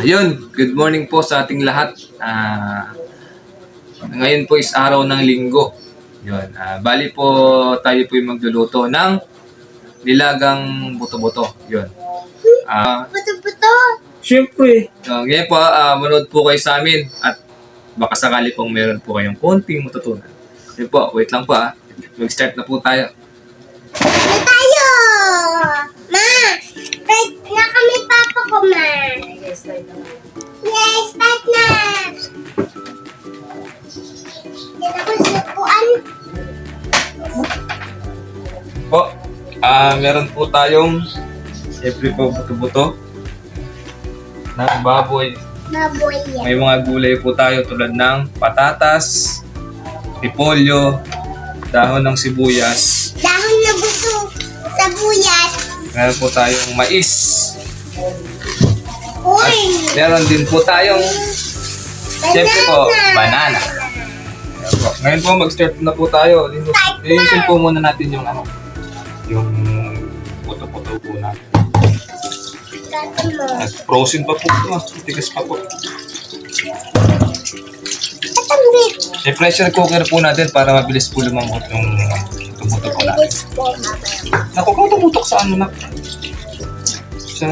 Yun, good morning po sa ating lahat. Ngayon po is araw ng linggo. Yun, bali po tayo po yung magluluto ng nilagang buto-buto. Yun. Buto-buto. Siyempre. Ngayon po, manood po kayo sa amin at baka sakali pong meron po kayong konting matutunan. Yun po, wait lang po Mag-start na po tayo. Na tayo! Ma! Start na kami papa ko, ma. Yes, start na. Yan ako sa upuan. Po, meron po tayong siyempre po buto-buto ng baboy. Baboy yan. May mga gulay po tayo tulad ng patatas, repolyo, dahon ng sibuyas. Dahon na buto sa buyas. Meron po tayong mais. At Corn. meron din po tayong, siyempre po, banana. Ayan po. Ngayon po, mag-start na po tayo. Linisin po muna natin yung yung puto-puto po natin. Kasi mo. Frozen pa po ito. Tigas pa po. Katambit. I-pressure cooker po natin para mabilis po lumambot yung buto-buto po natin. Bilis po, mamaya. Naku, kung tumutok sa ano na? Sa...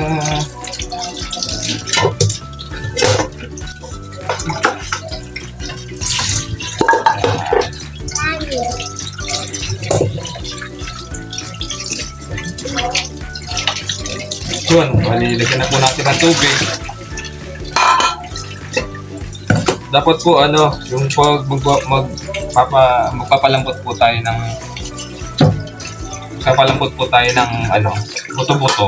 Lagi. Yun, malilagyan na po natin ng tubig. Dapat po yung pag magpapalambot po tayo ng buto-buto.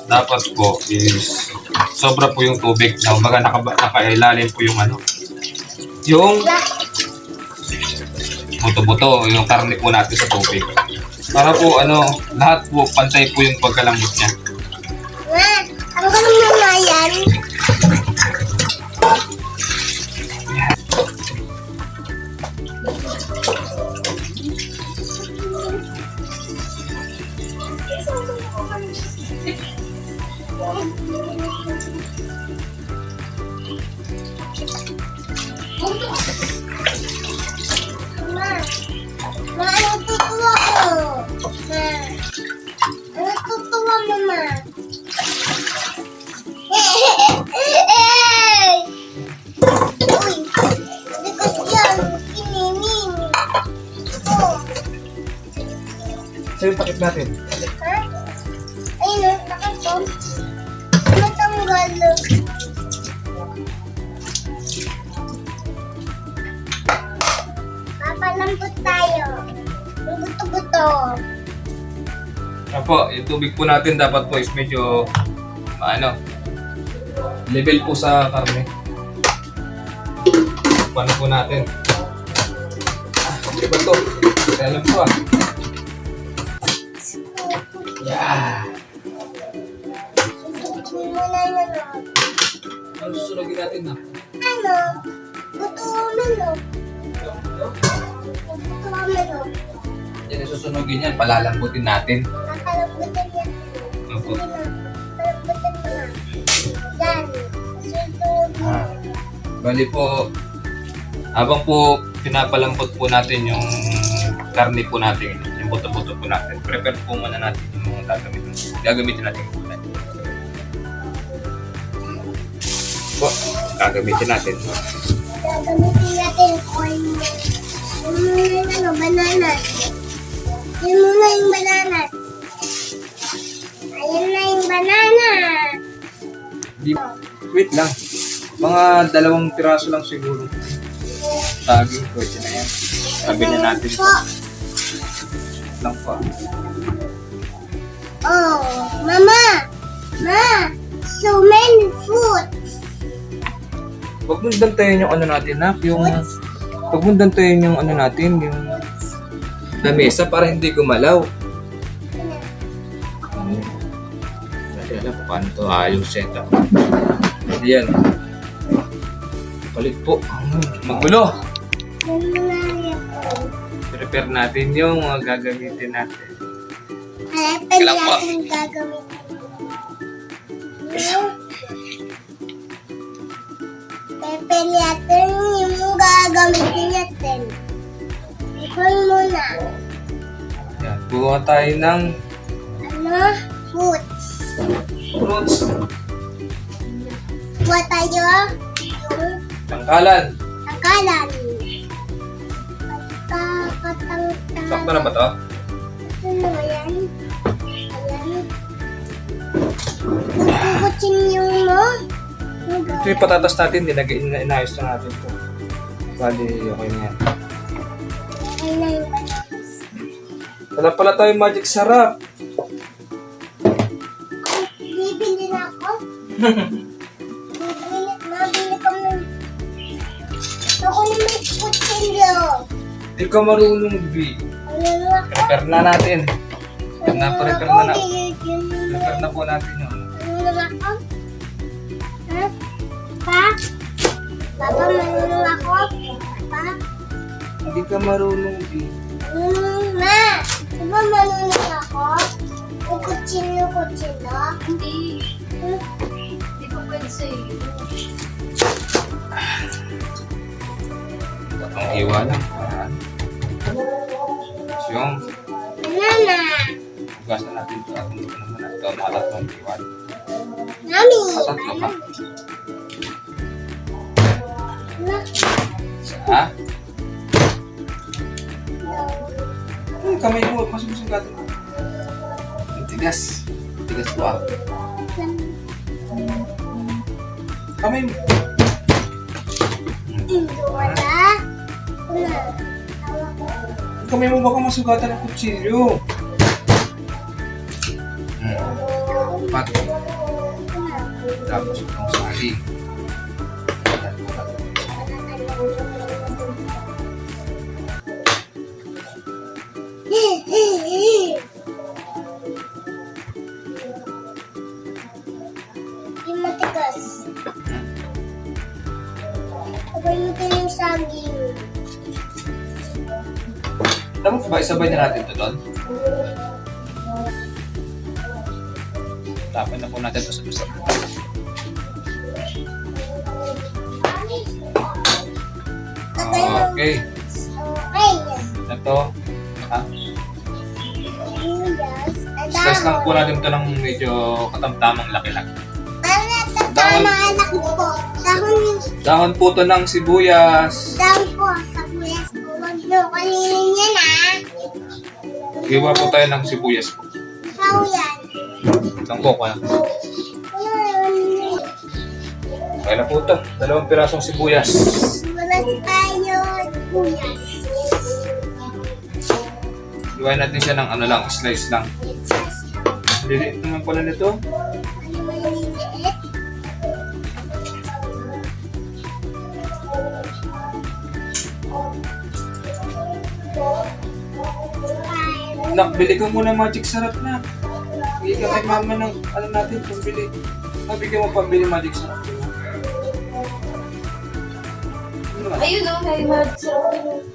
Dapat po is sobra po yung tubig na baga nakailalim po yung buto-buto, yung karne po natin sa tubig. Para po lahat po pantay po yung pagkalambot niya. Ma, ang galing na yan. Ma, ano tutuwa ko? Ma, ano tutuwa mo, ma? Uy, bigas yan. Kinimin. Oh, So yung takip natin. ha? Ayun, nakato. Matanggal. Papalambot tayo. Ang buto-buto. Apo, yung tubig po natin dapat po is medyo level po sa karne. Paano po natin? Diba to? Kaya lang po Yeah! Susunod mo na yun, oh. Ano susunogin natin na? Ano? Buto umano. Buto umano. Yan ang susunogin yan, palalambutin natin. Papalambutin yan. Opo. Sige na. Palambutin mo na. Yan. Susunod mo. Bali po, habang po pinapalambot po natin yung karne po natin, yung buto-buto po natin, prepare po muna natin yung mga gagamitin natin yung gulay. Po, gagamitin natin. Gagamitin natin corn. Yung bananas. Yun muna yung bananas. Ayun na yung banana. Wait lang. Mga 2 piraso lang siguro. Saging, pwede na yan. Sabi na natin Po. lang pa. Oh, Mama! Ma! So many fruits! Huwag mong dantayin yung natin, nak. Huwag mong dantayin yung natin, yung lamesa para hindi gumalaw. Dali alam paano ito ayos setup. Yan. Palit po. Magulo. Yan muna yan po. Prepare natin yung mga gagamitin natin. Pwede Kailan po? natin gagamitin. Pepe natin yung gagamitin natin. Ikon muna. Yan, buha tayo ng Ano? Fruits. fruits. Buha tayo yung Tangkalan. tangkalan. Katangkalan. Sakto na ba to? Ano yan? Ayan. Kukutsin yung mo. Ito yung patatas natin, inayos na natin ito. Bali, okay na yan. Okay na yung bananas. Wala pala tayo magic sarap. Bibili na ako. Mabili ka mo. Ako na may kutsilyo. Di ka marunong, B. Ano ako? Prepare na natin. Prepare na po natin yun. Ano ako? Ha? Pa? Papa, manunong ako? Pa? Hindi ka marunong, B. Ma! Diba manunong ako? May kutsilyo? Hindi. Hindi ko pwede sa'yo. Ang hiwa lang. Yung Banana! hugas na natin ito. At ito naman na ito. Matatlong hiwa. Mami! Matatlo ka. Ano? Ha? Kamay mo. Masusugatin mo. Ang tigas. Tigas po ah. Kamay mo. Wala. Wala. Ang kamay mo baka masugatan ng kutsilyo. Pat. Tapos itong sali. Yung matigas. Sabay mo tayo yung saging. Dapat ba isabay na natin ito doon? Tapon na po natin ito sa gusto. Okay. Okay. Ito. Ha? Yes. Slice lang po natin ito ng medyo katamtamang laki lang. Para natatama anak po. Dahon yung Dahon po ito ng sibuyas. dahon po sa buyas po. Huwag nyo kalinin yan Iwa po tayo ng sibuyas po. How yan? Itang po ka. Okay na po ito. 2 pirasong sibuyas. Wala tayo buyas. Iwain natin siya ng ano lang, slice lang. Liliit naman pala nito. Ano maliliit? Nak, bili ka muna magic sarap na. Bili ka kay mama ng ano natin, pambili. Mabigyan mo pambili magic sarap. Ano ba? Ayun o, may mag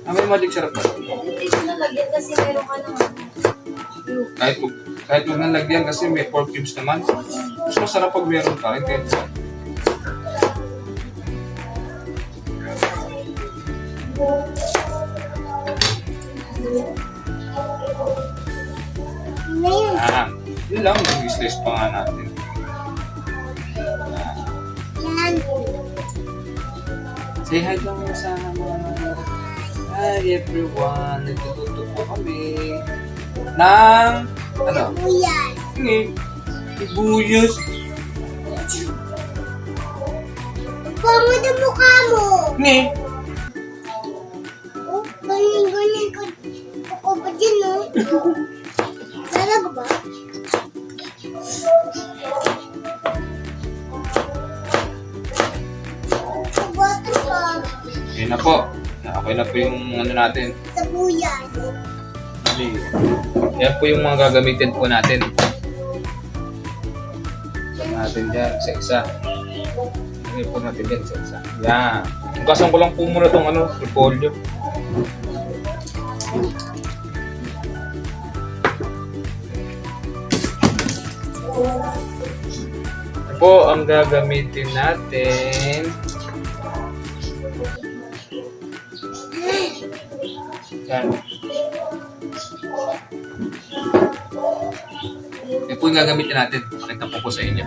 May magic sarap ba? Hindi ko nalagyan kasi meron ka ng Kahit huwag nang lagyan kasi may 4 cubes naman. Mas masarap pag meron ka rin. Kahit Ano yun? yun lang, mag-slice pa nga natin. Yan. Say hi lang mo sa mga hi everyone, nagtututo po kami ng ano? Buyas. Sibuyas. Pango na mukha mo. Ni. Oh, ganyan ko. Ako pa dyan, oh. Talaga ba? Suboto ko. Yun na po. Okay na po yung ano natin. Sa buyas. Yan po yung mga gagamitin po natin. Ito natin dyan, isa-isa. Lagay po natin dyan, isa-isa. Yan. Hugasan ko lang po muna itong ano, repolyo. Ito po ang gagamitin natin. Yan. Yan po yung gagamitin natin. Pakita po sa inyo.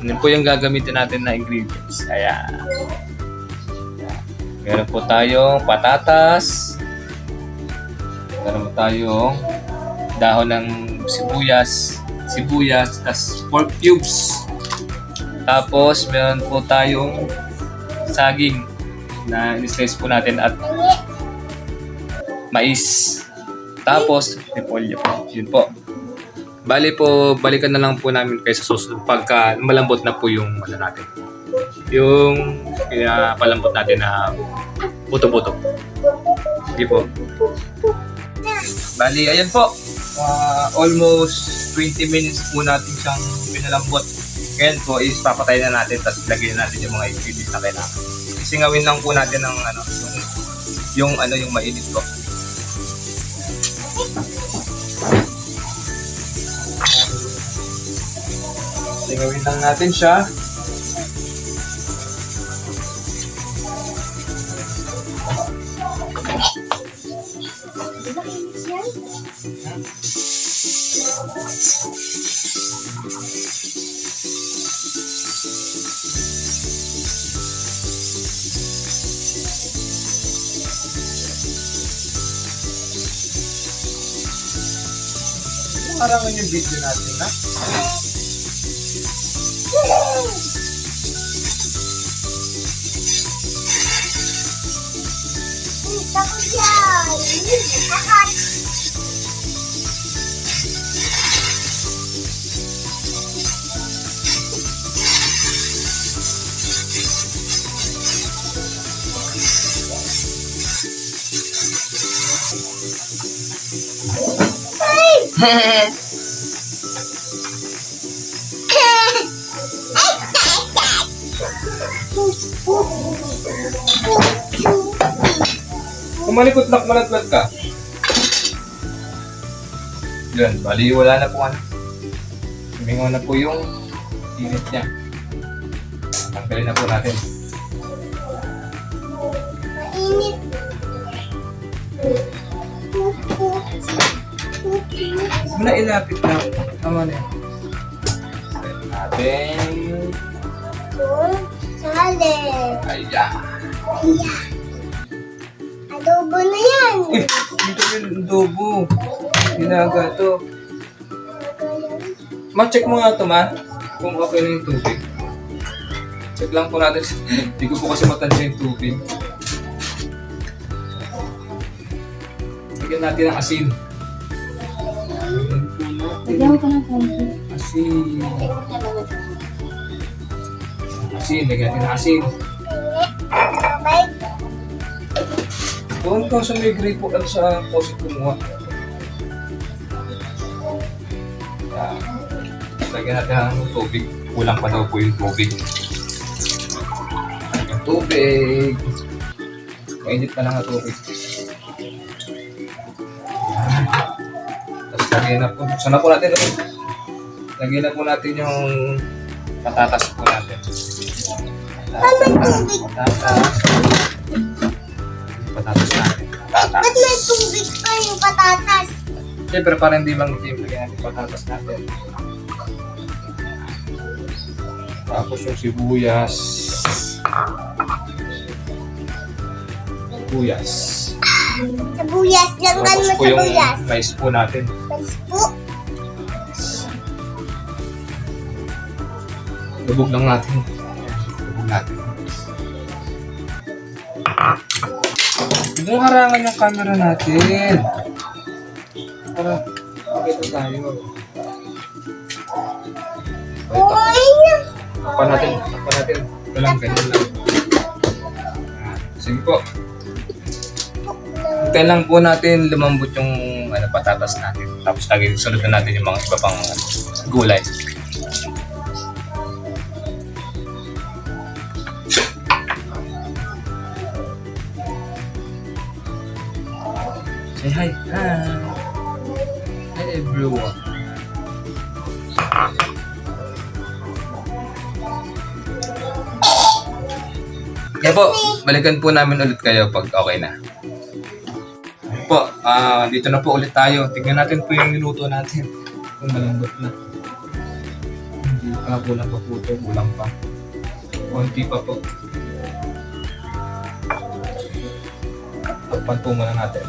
Yan po yung gagamitin natin na ingredients. Ayan. Meron po tayong patatas. Meron po tayong dahon ng sibuyas, tas pork cubes. Tapos meron po tayong saging na in-slice po natin at mais. Tapos repolyo. Yun po. Bali po, balikan na lang po namin kayo sa susunod pagka malambot na po yung ano natin. Yung palambot natin na buto-buto. Sige po. Bali, ayan po. Almost 20 minutes po natin siyang pinalambot. Ngayon po is papatay na natin tapos lagyan natin yung mga ingredients na kailangan. Isingawin lang po natin ng yung mainit po. Singawin lang natin siya. Parangan yung video natin, ha? Tapos yan. Akat. Kumalikot malatlat ka. Yan, bali wala na po ano. Sumingaw na po yung init niya. Tanggalin na po natin. Mainit. Muna ilapit na. Tama na yan. Natin. Sali. Ayan. Ayan. Adobo na yan. Uy, dito yung adobo. Ginaga to. Ma-check mo nga ito, ma. Kung okay na yung tubig. Check lang po natin. Hindi ko po kasi matansya yung tubig. Lagyan natin ng asin. Lagyan ko ng konti. Asin. Asin. Lagyan natin ng asin. Sabay. Doon ka sa may gripo at sa posit kumuha. Yan. Lagyan natin ng tubig. Kulang pa daw po yung tubig. Yung tubig. Mainit pa lang ang tubig. Yan. Tapos lagyan na po. Buksan na po natin ulit. Lagyan na po natin yung patatas po natin. Patatas. Patatas natin. Patatas. Ba't may tubig ka yung patatas? Siyempre, para hindi mang-team, lagyan natin patatas natin. Tapos yung sibuyas. Sibuyas. Sabuyas lang gan mo Tapos po yung sabuyas. mais po natin. Mais po. Lubog lang natin. Lubog natin. Huwag mong harangan yung camera natin. Para makita tayo. Uy na. Takpan natin. Ito lang, ganyan lang. Sige po. Hintayin lang po natin lumambot yung patatas natin. Tapos sunod na natin yung mga iba pang gulay. Say hi. Hi. Hi everyone. Kaya po, balikan po namin ulit kayo pag okay na. Po, dito na po ulit tayo. Tignan natin po yung minuto natin. Kung malambot na. Hindi pa, kulang pa po ito. Kulang pa. Konti pa po. Takpan po muna natin.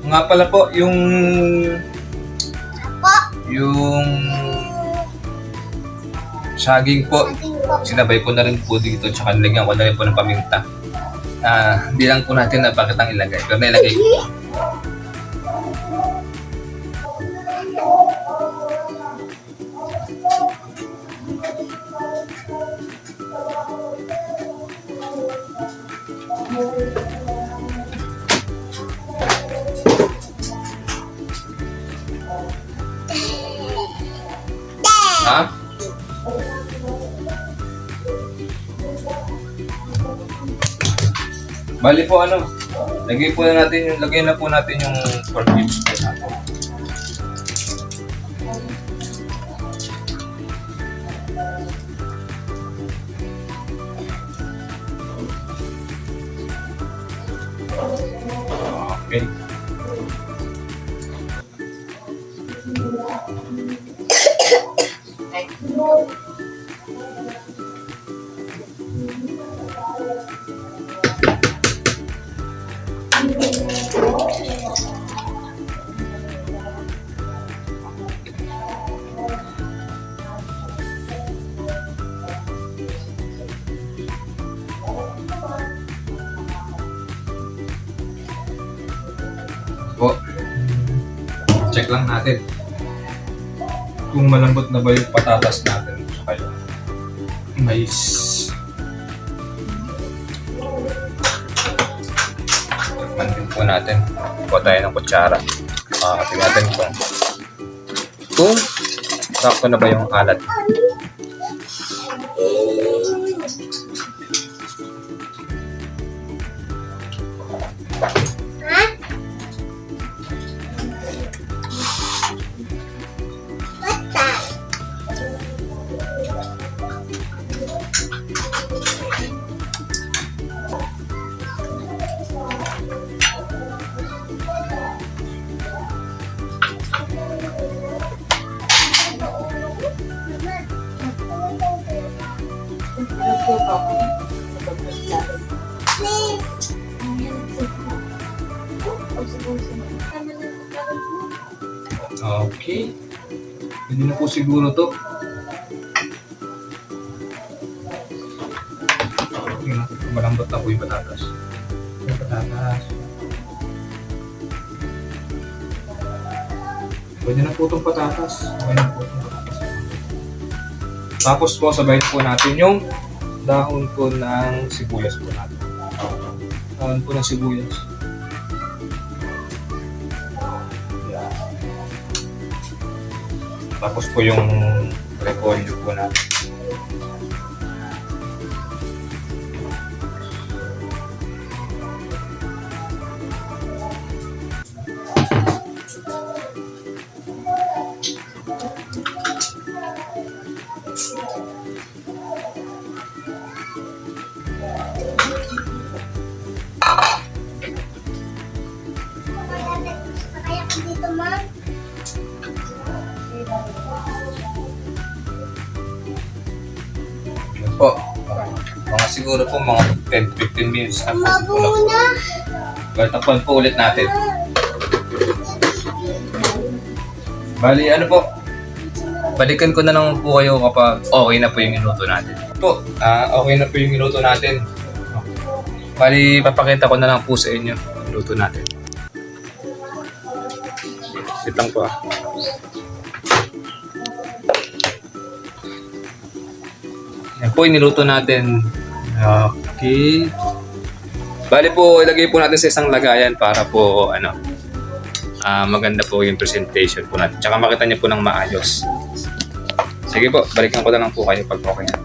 Nga pala po, yung saging po, sinabay ko na rin po dito, tsaka nilagyan ko na rin po ng paminta. Hindi lang po natin na bakit ang ilagay, pero nailagay ko po. Ha? Bali po lagay na po natin yung pork ribs po natin. Okay. Po, check lang natin kung malambot na ba yung patatas natin tsaka yung mais. Tikman din po natin. Kuha tayo ng kutsara. Tingnan natin kung sakto na ba yung alat. Okay. Hindi na po siguro to. Tingnan natin kung malambot na po yung patatas. Yung patatas. Pwede na po itong patatas. Okay na po itong patatas. Tapos po, sabayin po natin yung dahon po ng sibuyas po natin. Dahon po ng sibuyas. Yan. Tapos po yung repolyo po natin. Kaya ko dito, ma. Yun po. Mga siguro po mga 10-15 minutes na po. Mabuna. Baltakpan po ulit natin. Bali, ano po? Balikan ko na lang po kayo kapag okay na po yung minuto natin. Po, okay na po yung minuto natin. Bali, papakita ko na lang po sa inyo yung minuto natin. Sit lang po Yan po, iniluto natin. Okay. Bali po, ilagay po natin sa isang lagayan para po, maganda po yung presentation po natin. Tsaka makita niyo po ng maayos. Sige po, balikan ko na lang po kayo pag okay na.